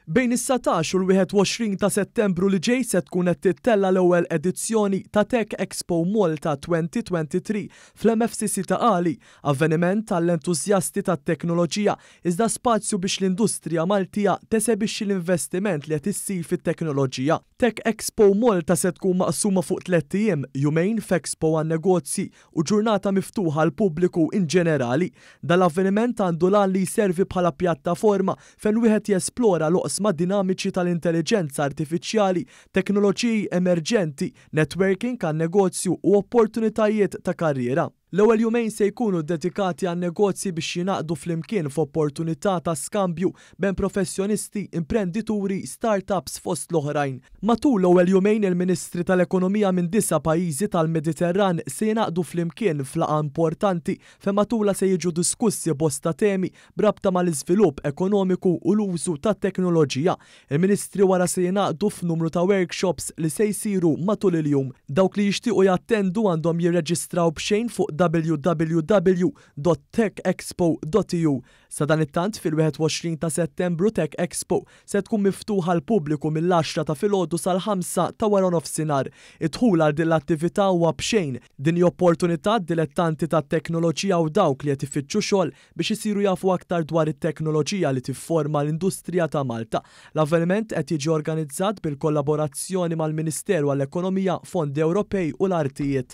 Bejn is-17 u l-21 ta' Settembru li ġej se tkun qed tittella l-ewwel edizzjoni ta' Tech Expo Malta 2023 fl-MFCC ta' Qali, avveniment tal-entużjasti tat-teknoloġija iżda spazju biex l-industrija Maltija tesebixxi l-investiment li qed issir fit-teknoloġija. Tech Expo Malta se tkun maqsuma fuq 3 ijiem, jumejn f'Expo għan-negozji u ġurnata miftuħa għal pubbliku in ġenerali. Dal-avveniment għandu lan li jservi bħala pjattaforma fejn wieħed jesplora loqsma dinamiċi tal-intelligenza artifiċjali, teknoloġiji emerġenti, networking għan-negozju u opportunitajiet ta' karriera. L-ewwel jumejn se jkunu dedikati għan negozji biex jinaqdu flimkien f'opportunità ta' skambju bejn professjonisti, imprendituri, startups fost l-oħrajn. Matul l-ewwel jumejn il-Ministri tal-Ekonomija minn 9 pajjiżi tal-Mediterran se jinaqdu flimkien f'laqgħa importanti fejn matula se jiġu diskussi bosta temi brabta mal-iżvilupp ekonomiku u l-użu tat-teknoloġija. Il-Ministri wara se jinaqdu f'numru ta' workshops li se jsiru matul il-jum. Dawk li jixtiequ jattendu għandhom jirreġistraw b'xejn fuq www.techexpo.eu. Sa dan it-tant fil-21 ta' Settembru Tech Expo se tkun miftuħa l pubbliku mill-10 ta' filgħodu sal-5 ta' wara nofsinhar. Id-dħul għal din l-attività huwa b'xejn. Din hi opportunità dilettanti tat-teknoloġija u dawk li qed ifittxu xogħol biex isiru jafu aktar dwar it-teknoloġija li tifforma l-industrija ta' Malta. L-avveniment qed jiġi organizzat bil-kollaborazzjoni mal-Ministeru għall-Ekonomija, Fondi Ewropej u l-Artijiet.